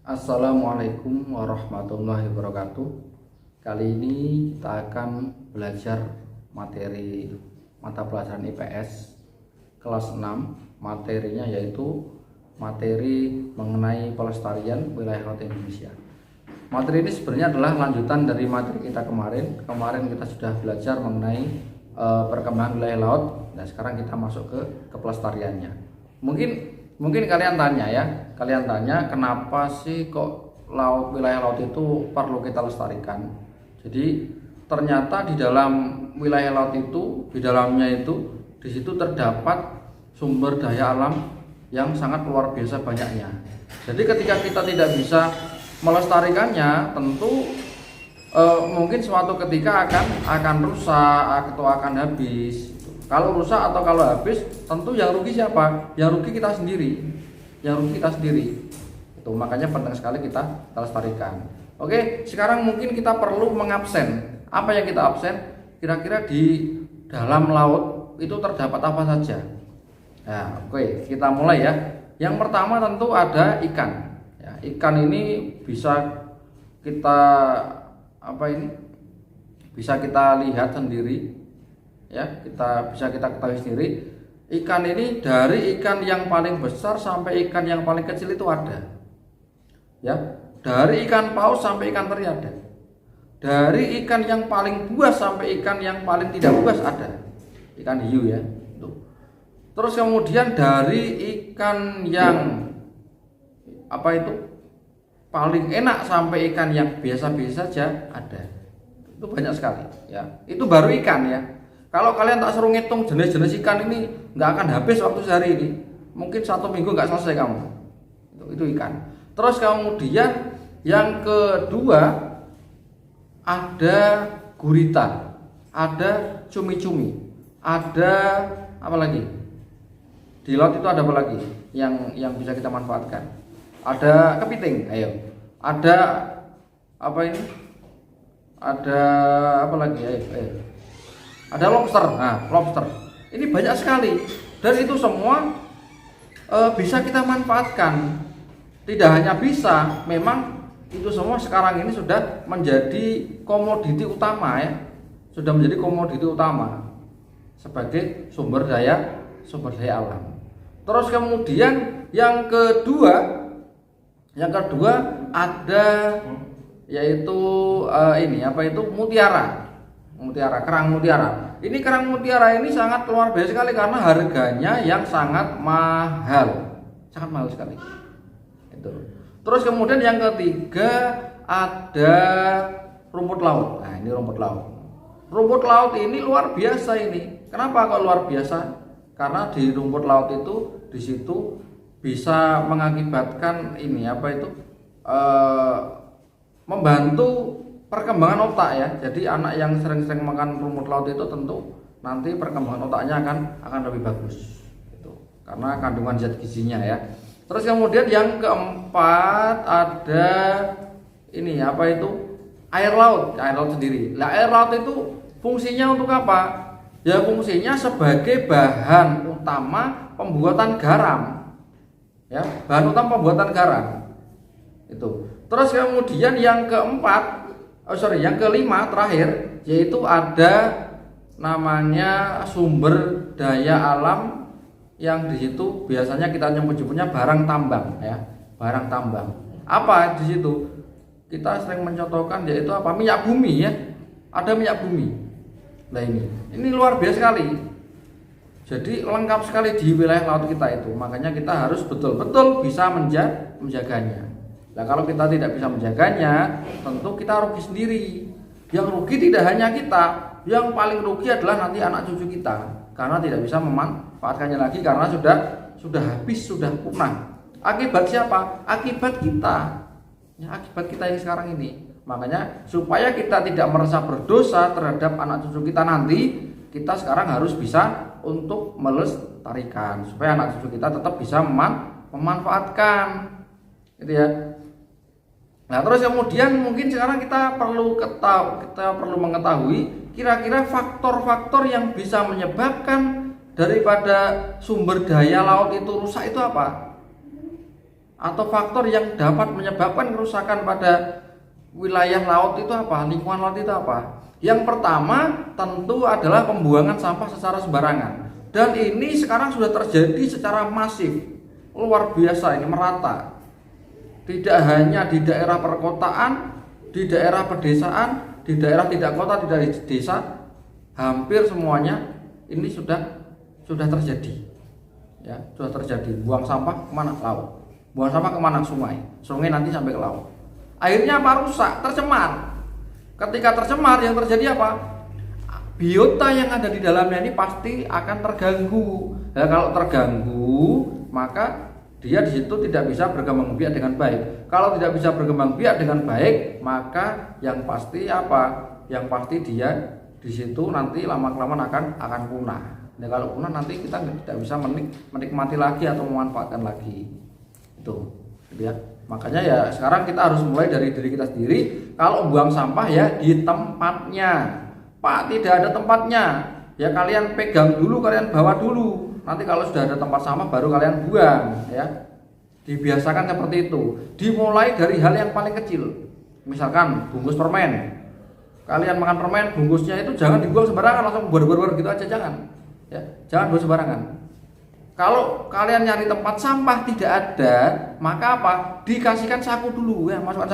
Assalamualaikum warahmatullahi wabarakatuh. Kali ini kita akan belajar materi mata pelajaran IPS kelas 6. Materinya yaitu materi mengenai pelestarian wilayah laut Indonesia. Materi ini sebenarnya adalah lanjutan dari materi kita kemarin. Kemarin kita sudah belajar mengenai perkembangan wilayah laut. Nah, sekarang kita masuk ke pelestariannya. Mungkin kalian tanya kenapa sih kok wilayah laut itu perlu kita lestarikan. Jadi ternyata di dalam wilayah laut itu, di dalamnya itu, di situ terdapat sumber daya alam yang sangat luar biasa banyaknya. Jadi ketika kita tidak bisa melestarikannya, tentu mungkin suatu ketika akan rusak atau akan habis. Kalau rusak atau kalau habis, tentu yang rugi siapa? Yang rugi kita sendiri. Itu makanya penting sekali kita lestarikan. Oke, sekarang mungkin kita perlu mengabsen. Apa yang kita absen? Kira-kira di dalam laut itu terdapat apa saja? Nah, oke, kita mulai ya. Yang pertama tentu ada ikan. Ya, ikan ini bisa kita bisa kita lihat sendiri. Ya, bisa kita ketahui sendiri, ikan ini dari ikan yang paling besar sampai ikan yang paling kecil itu ada. Ya, dari ikan paus sampai ikan teri ada. Dari ikan yang paling buas sampai ikan yang paling tidak buas ada. Ikan hiu ya. Tuh. Terus kemudian dari ikan yang paling enak sampai ikan yang biasa-biasa saja ada. Itu banyak sekali ya. Itu baru ikan ya. Kalau kalian tak suruh ngitung jenis-jenis ikan ini nggak akan habis waktu sehari ini. Mungkin 1 minggu nggak selesai kamu. Itu ikan. Terus kemudian yang kedua ada gurita, ada cumi-cumi, ada apa lagi? Di laut itu ada apa lagi yang bisa kita manfaatkan? Ada kepiting, ayo. Ada apa ini? Ada apa lagi? Ayo. Ada lobster. Nah, lobster. Ini banyak sekali. Dan itu semua bisa kita manfaatkan. Tidak hanya bisa, memang itu semua sekarang ini sudah menjadi komoditi utama ya. Sudah menjadi komoditi utama sebagai sumber daya alam. Terus kemudian yang kedua ada yaitu kerang mutiara. Ini kerang mutiara ini sangat luar biasa sekali karena harganya yang sangat mahal sekali. Itu. Terus kemudian yang ketiga ada rumput laut. Nah, ini rumput laut. Rumput laut ini luar biasa ini. Kenapa kok luar biasa? Karena di rumput laut itu di situ bisa mengakibatkan membantu perkembangan otak ya. Jadi anak yang sering-sering makan rumput laut itu tentu nanti perkembangan otaknya akan lebih bagus. Itu. Karena kandungan zat gizinya ya. Terus kemudian yang keempat ada air laut sendiri. Nah, air laut itu fungsinya untuk apa? Ya fungsinya sebagai bahan utama pembuatan garam. Ya, bahan utama pembuatan garam. Itu. Terus kemudian yang kelima terakhir yaitu ada namanya sumber daya alam yang di situ biasanya kita menyebutnya barang tambang ya, barang tambang. Apa di situ? Kita sering mencontohkan yaitu minyak bumi ya. Ada minyak bumi. Nah ini luar biasa sekali. Jadi lengkap sekali di wilayah laut kita itu. Makanya kita harus betul-betul bisa menjaganya. Nah, kalau kita tidak bisa menjaganya, tentu kita rugi sendiri. Yang rugi tidak hanya kita, yang paling rugi adalah nanti anak cucu kita, karena tidak bisa memanfaatkannya lagi karena sudah habis, sudah punah. Akibat siapa? Akibat kita. Ya, akibat kita yang sekarang ini. Makanya supaya kita tidak merasa berdosa terhadap anak cucu kita nanti, kita sekarang harus bisa untuk melestarikan supaya anak cucu kita tetap bisa memanfaatkan. Gitu ya. Nah, terus kemudian mungkin sekarang kita perlu mengetahui kira-kira faktor-faktor yang bisa menyebabkan daripada sumber daya laut itu rusak itu apa? atau faktor yang dapat menyebabkan kerusakan pada wilayah laut itu apa? Lingkungan laut itu apa? Yang pertama tentu adalah pembuangan sampah secara sembarangan. Dan ini sekarang sudah terjadi secara masif, luar biasa, ini merata. Tidak hanya di daerah perkotaan, di daerah pedesaan, di daerah tidak kota, tidak desa, hampir semuanya ini sudah terjadi. Ya, sudah terjadi. Buang sampah kemana? Laut. Buang sampah kemana? Sungai. Sungai nanti sampai ke laut. Akhirnya apa? Rusak, tercemar. Ketika tercemar, yang terjadi apa? Biota yang ada di dalamnya ini pasti akan terganggu. Nah, kalau terganggu, maka dia di situ tidak bisa berkembang biak dengan baik. Kalau tidak bisa berkembang biak dengan baik, maka yang pasti apa? Yang pasti dia di situ nanti lama-kelamaan akan punah. Nah, kalau punah nanti kita tidak bisa menikmati lagi atau memanfaatkan lagi. Itu, ya. Makanya ya sekarang kita harus mulai dari diri kita sendiri. Kalau buang sampah ya di tempatnya. Pak, tidak ada tempatnya. Ya kalian pegang dulu, kalian bawa dulu. Nanti kalau sudah ada tempat sampah baru kalian buang, ya. Dibiasakan seperti itu. Dimulai dari hal yang paling kecil. Misalkan bungkus permen. Kalian makan permen, bungkusnya itu jangan dibuang sembarangan, langsung buar-buar gitu aja, jangan. Ya, jangan buang sembarangan. Kalau kalian nyari tempat sampah tidak ada, maka apa? Dikasihkan saku dulu, ya, masukkan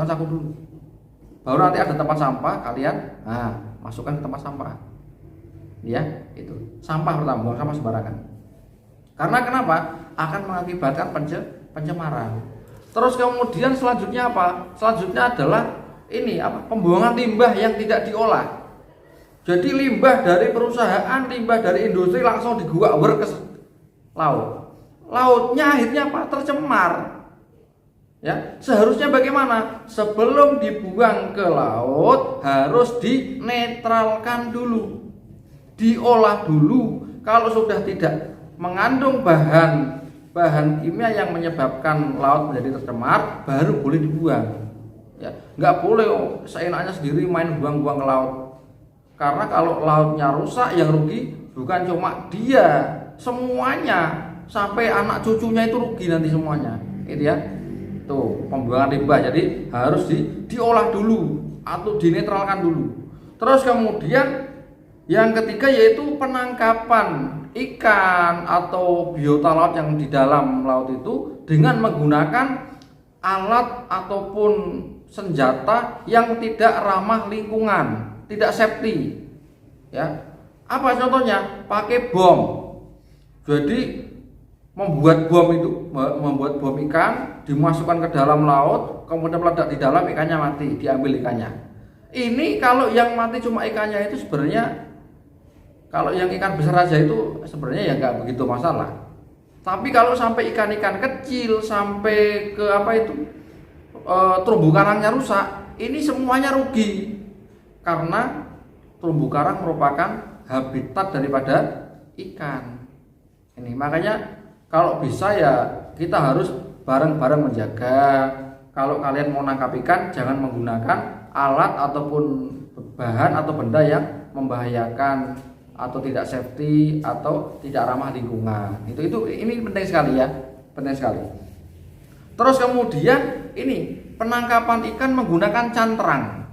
saku dulu. Baru nanti ada tempat sampah, kalian masukkan ke tempat sampah. Ya, itu. Sampah pertama, buang sampah sembarangan. Karena kenapa? Akan mengakibatkan pencemaran. Terus kemudian selanjutnya apa? Selanjutnya adalah ini apa? Pembuangan limbah yang tidak diolah. Jadi limbah dari perusahaan, limbah dari industri langsung diguak ke laut. Lautnya akhirnya apa? Tercemar. Ya, seharusnya bagaimana? Sebelum dibuang ke laut harus dinetralkan dulu. Diolah dulu. Kalau sudah tidak mengandung bahan kimia yang menyebabkan laut menjadi tercemar, baru boleh dibuang. Ya, nggak boleh seenaknya sendiri main buang-buang ke laut. Karena kalau lautnya rusak, yang rugi bukan cuma dia, semuanya, sampai anak cucunya itu rugi nanti semuanya. Itu ya. Tuh, pembuangan limbah. Jadi harus diolah dulu atau dinetralkan dulu. Terus kemudian yang ketiga yaitu penangkapan ikan atau biota laut yang di dalam laut itu dengan menggunakan alat ataupun senjata yang tidak ramah lingkungan, tidak safety. Ya. Apa contohnya? Pakai bom. Jadi membuat bom ikan, dimasukkan ke dalam laut, kemudian meledak di dalam, ikannya mati, diambil ikannya. Ini kalau yang mati cuma ikannya itu sebenarnya, kalau yang ikan besar aja itu sebenarnya ya nggak begitu masalah. Tapi kalau sampai ikan-ikan kecil sampai ke terumbu karangnya rusak, ini semuanya rugi. Karena terumbu karang merupakan habitat daripada ikan. Ini makanya kalau bisa ya kita harus bareng-bareng menjaga. Kalau kalian mau nangkap ikan, jangan menggunakan alat ataupun bahan atau benda yang membahayakan atau tidak safety atau tidak ramah lingkungan. Ini penting sekali ya, penting sekali. Terus kemudian ini penangkapan ikan menggunakan cantrang.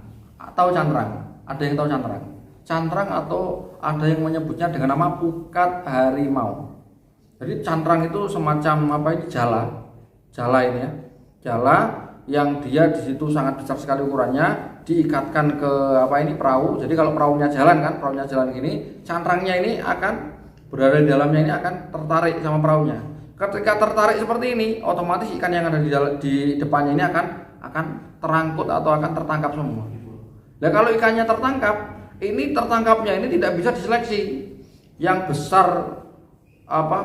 Tahu cantrang? Ada yang tahu cantrang? Cantrang atau ada yang menyebutnya dengan nama pukat harimau. Jadi cantrang itu semacam jala ini ya, jala yang dia di situ sangat besar sekali ukurannya, diikatkan ke perahu. Jadi kalau perahunya jalan gini, cantrangnya ini akan berada di dalamnya ini akan tertarik sama perahunya. Ketika tertarik seperti ini, otomatis ikan yang ada di depannya ini akan terangkut atau akan tertangkap semua. Nah kalau ikannya tertangkapnya ini tidak bisa diseleksi. Yang besar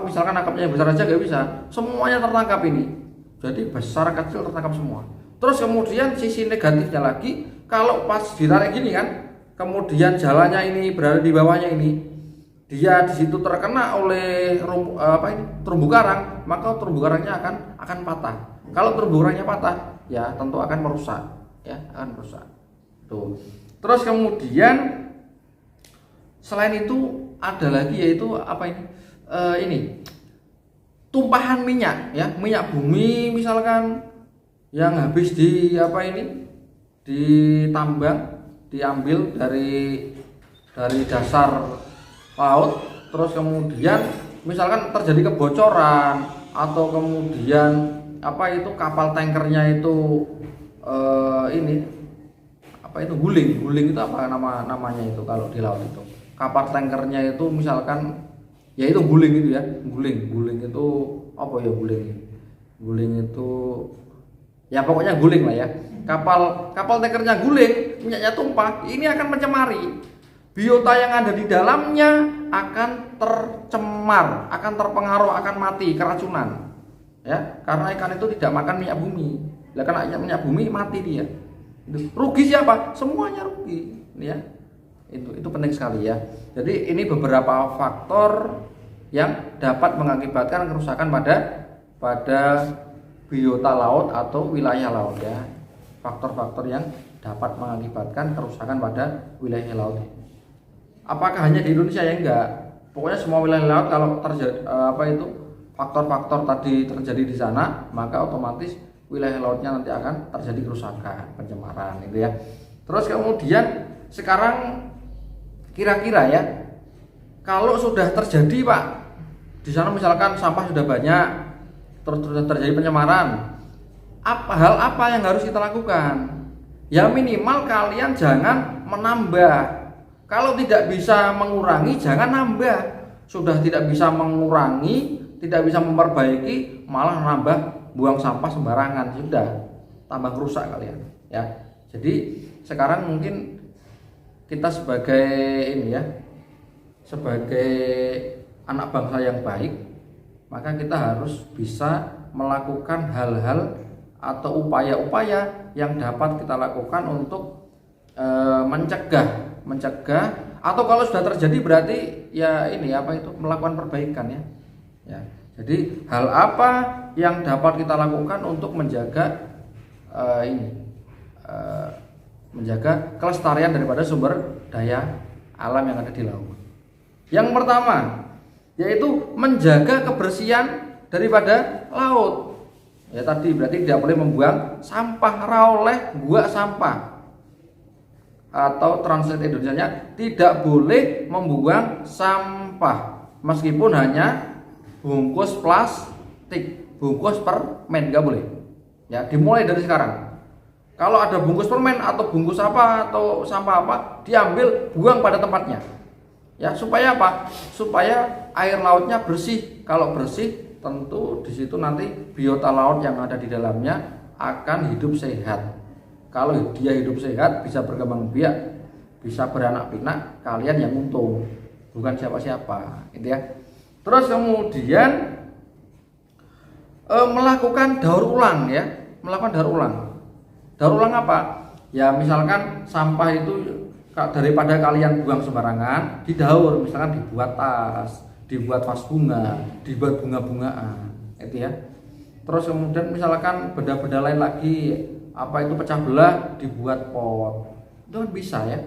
misalkan nangkapnya yang besar aja nggak bisa, semuanya tertangkap ini. Jadi besar kecil tertangkap semua. Terus kemudian sisi negatifnya lagi, kalau pas ditarik gini kan, kemudian jalannya ini berada di bawahnya ini, dia di situ terkena oleh terumbu karang, maka terumbu karangnya akan patah. Kalau terumbu karangnya patah, ya tentu akan merusak, Tuh. Terus kemudian selain itu ada lagi yaitu tumpahan minyak ya, minyak bumi misalkan yang habis di ditambang, diambil dari dasar laut, terus kemudian misalkan terjadi kebocoran atau kemudian kapal tankernya itu guling itu apa namanya itu kalau di laut itu, kapal tankernya itu misalkan ya itu guling itu ya, guling itu apa ya, guling itu ya pokoknya guling lah ya, kapal tankernya guling, minyaknya tumpah, ini akan mencemari biota yang ada di dalamnya, akan tercemar, akan terpengaruh, akan mati, keracunan ya, karena ikan itu tidak makan minyak bumi. Lah karena minyak bumi mati dia. Rugi siapa? Semuanya rugi ya. Itu penting sekali ya. Jadi ini beberapa faktor yang dapat mengakibatkan kerusakan pada biota laut atau wilayah laut ya. Faktor-faktor yang dapat mengakibatkan kerusakan pada wilayah laut. Apakah hanya di Indonesia? Ya enggak. Pokoknya semua wilayah laut kalau terjadi faktor-faktor tadi terjadi di sana, maka otomatis wilayah lautnya nanti akan terjadi kerusakan, pencemaran itu ya. Terus kemudian sekarang kira-kira ya, kalau sudah terjadi Pak, di sana misalkan sampah sudah banyak, terus terjadi pencemaran, hal apa yang harus kita lakukan? Ya minimal kalian jangan menambah. Kalau tidak bisa mengurangi, jangan nambah. Sudah tidak bisa mengurangi, tidak bisa memperbaiki, malah nambah, buang sampah sembarangan, sudah tambah rusak kalian ya. Jadi sekarang mungkin kita sebagai sebagai anak bangsa yang baik, maka kita harus bisa melakukan hal-hal atau upaya-upaya yang dapat kita lakukan untuk mencegah, atau kalau sudah terjadi berarti ya melakukan perbaikan ya. Jadi hal apa yang dapat kita lakukan untuk menjaga menjaga kelestarian daripada sumber daya alam yang ada di laut. Yang pertama yaitu menjaga kebersihan daripada laut. Ya tadi berarti tidak boleh membuang sampah, raoleh buang sampah. Atau translate Indonesianya, tidak boleh membuang sampah meskipun hanya bungkus plastik, bungkus permen, nggak boleh. Ya, dimulai dari sekarang. Kalau ada bungkus permen atau bungkus apa atau sampah apa, diambil, buang pada tempatnya. Ya, supaya apa? Supaya air lautnya bersih. Kalau bersih, tentu di situ nanti biota laut yang ada di dalamnya akan hidup sehat. Kalau dia hidup sehat, bisa berkembang biak, bisa beranak pinak, kalian yang untung, bukan siapa-siapa, gitu ya. Terus kemudian melakukan daur ulang ya, melakukan daur ulang. Daur ulang apa? Ya misalkan sampah itu daripada kalian buang sembarangan, didaur, misalkan dibuat tas, dibuat vas bunga, dibuat bunga-bungaan, itu ya. Terus kemudian misalkan benda-benda lain lagi, pecah belah, dibuat pot, itu kan bisa ya,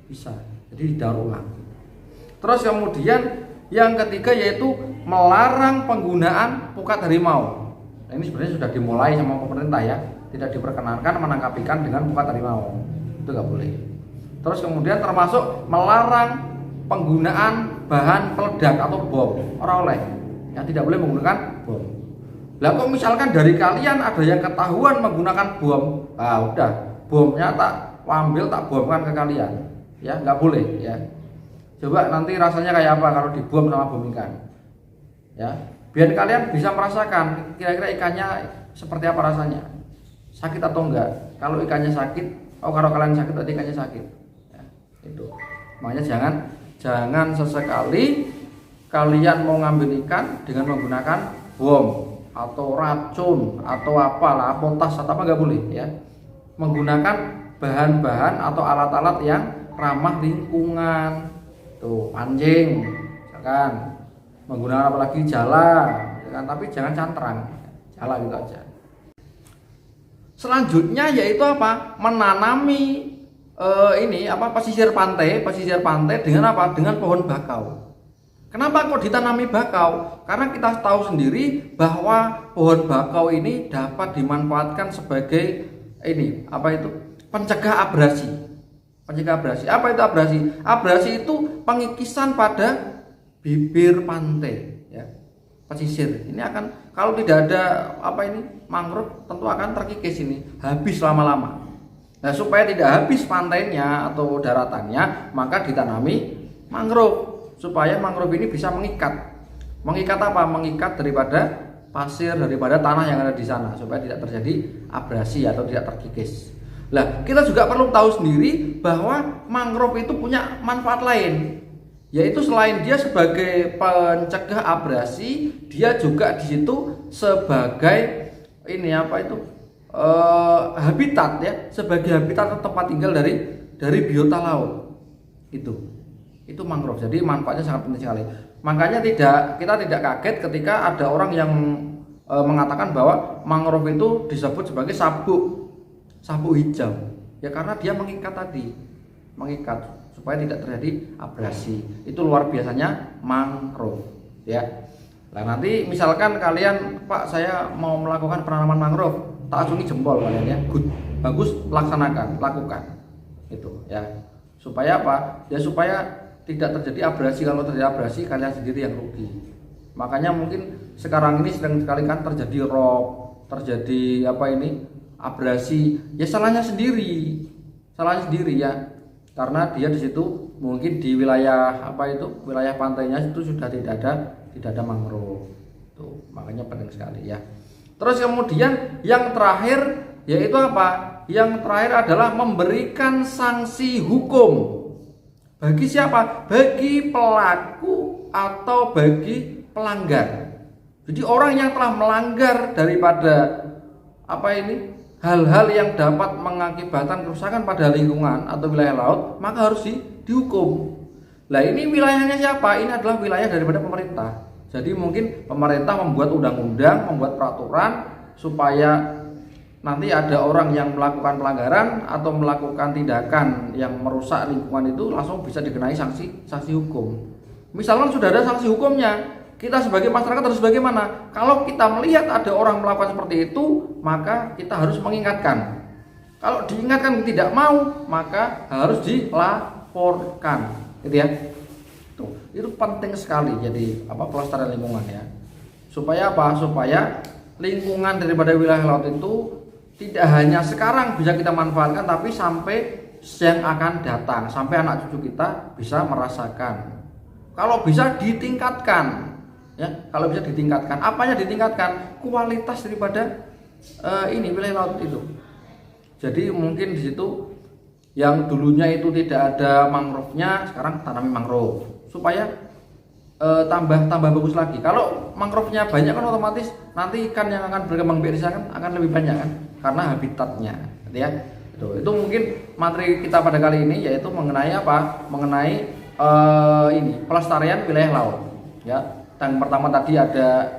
bisa. Jadi didaur ulang. Terus kemudian yang ketiga yaitu melarang penggunaan pukat harimau. Nah, ini sebenarnya sudah dimulai sama pemerintah ya, tidak diperkenankan menangkap ikan dengan pukat harimau, itu nggak boleh. Terus kemudian termasuk melarang penggunaan bahan peledak atau bom, ora oleh, yang tidak boleh menggunakan bom. Lah kok misalkan dari kalian ada yang ketahuan menggunakan bom, udah bomnya tak ambil, tak bomkan ke kalian, ya nggak boleh ya. Coba nanti rasanya kayak apa kalau dibom sama bom ikan, ya biar kalian bisa merasakan kira-kira ikannya seperti apa rasanya, sakit atau enggak. Kalau ikannya sakit, kalau kalian sakit berarti ikannya sakit, ya, itu. Makanya jangan sesekali kalian mau ngambil ikan dengan menggunakan bom atau racun atau apalah, potas atau apa, nggak boleh ya. Menggunakan bahan-bahan atau alat-alat yang ramah lingkungan, tuh pancing, misalkan menggunakan apalagi jala, kan, tapi jangan cantrang, jala gitu aja. Selanjutnya yaitu apa? Menanami pesisir pantai dengan apa? Dengan pohon bakau. Kenapa kok ditanami bakau? Karena kita tahu sendiri bahwa pohon bakau ini dapat dimanfaatkan sebagai ini apa itu? Pencegah abrasi. Pencegah abrasi. Apa itu abrasi? Abrasi itu pengikisan pada bibir pantai, ya. Pesisir. Ini akan kalau tidak ada apa ini mangrove tentu akan terkikis ini, habis lama-lama. Nah, supaya tidak habis pantainya atau daratannya, maka ditanami mangrove supaya mangrove ini bisa mengikat. Mengikat apa? Mengikat daripada pasir, daripada tanah yang ada di sana supaya tidak terjadi abrasi atau tidak terkikis. Lah, kita juga perlu tahu sendiri bahwa mangrove itu punya manfaat lain, yaitu selain dia sebagai pencegah abrasi, dia juga di situ sebagai ini apa itu habitat, ya, sebagai habitat tempat tinggal dari biota laut. Itu mangrove. Jadi manfaatnya sangat penting sekali. Makanya kita tidak kaget ketika ada orang yang mengatakan bahwa mangrove itu disebut sebagai sabuk hijau, ya, karena dia mengikat supaya tidak terjadi abrasi. Itu luar biasanya mangrove, ya. Nah, nanti misalkan kalian, Pak, saya mau melakukan penanaman mangrove, tak acungi jempol kalian, ya. Good, bagus, laksanakan, lakukan. Itu, ya. Supaya apa? Ya supaya tidak terjadi abrasi. Kalau terjadi abrasi, kalian sendiri yang rugi. Makanya mungkin sekarang ini sering sekali kan terjadi rob, terjadi abrasi, ya salahnya sendiri, ya, karena dia di situ mungkin di wilayah wilayah pantainya itu sudah tidak ada mangrove. Tuh, makanya penting sekali, ya. Terus kemudian yang terakhir yaitu apa? Yang terakhir adalah memberikan sanksi hukum bagi siapa? Bagi pelaku atau bagi pelanggar. Jadi orang yang telah melanggar daripada hal-hal yang dapat mengakibatkan kerusakan pada lingkungan atau wilayah laut, maka harus dihukum. Nah, ini wilayahnya siapa? Ini adalah wilayah daripada pemerintah. Jadi mungkin pemerintah membuat undang-undang, membuat peraturan supaya nanti ada orang yang melakukan pelanggaran atau melakukan tindakan yang merusak lingkungan itu langsung bisa dikenai sanksi hukum. Misalkan sudah ada sanksi hukumnya, kita sebagai masyarakat harus bagaimana? Kalau kita melihat ada orang melakukan seperti itu, maka kita harus mengingatkan. Kalau diingatkan tidak mau, maka harus dilaporkan, gitu ya. Tuh, itu penting sekali. Jadi pelestarian lingkungan, ya. Supaya apa? Supaya lingkungan daripada wilayah laut itu tidak hanya sekarang bisa kita manfaatkan, tapi sampai yang akan datang, sampai anak cucu kita bisa merasakan. Kalau bisa ditingkatkan. Ya, kalau bisa ditingkatkan, apanya ditingkatkan? Kualitas daripada wilayah laut itu. Jadi mungkin di situ yang dulunya itu tidak ada mangrove-nya, sekarang tanami mangrove supaya tambah bagus lagi. Kalau mangrove-nya banyak kan otomatis nanti ikan yang akan berkembang biak di sana akan lebih banyak kan, karena habitatnya, gitu ya. Itu mungkin materi kita pada kali ini yaitu mengenai apa? Mengenai pelestarian wilayah laut, ya. Yang pertama tadi ada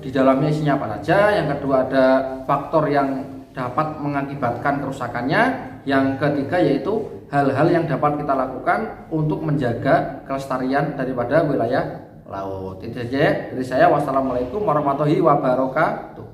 di dalamnya isinya apa saja. Yang kedua ada faktor yang dapat mengakibatkan kerusakannya. Yang ketiga yaitu hal-hal yang dapat kita lakukan untuk menjaga kelestarian daripada wilayah laut. Itu saja dari saya. Wassalamualaikum warahmatullahi wabarakatuh.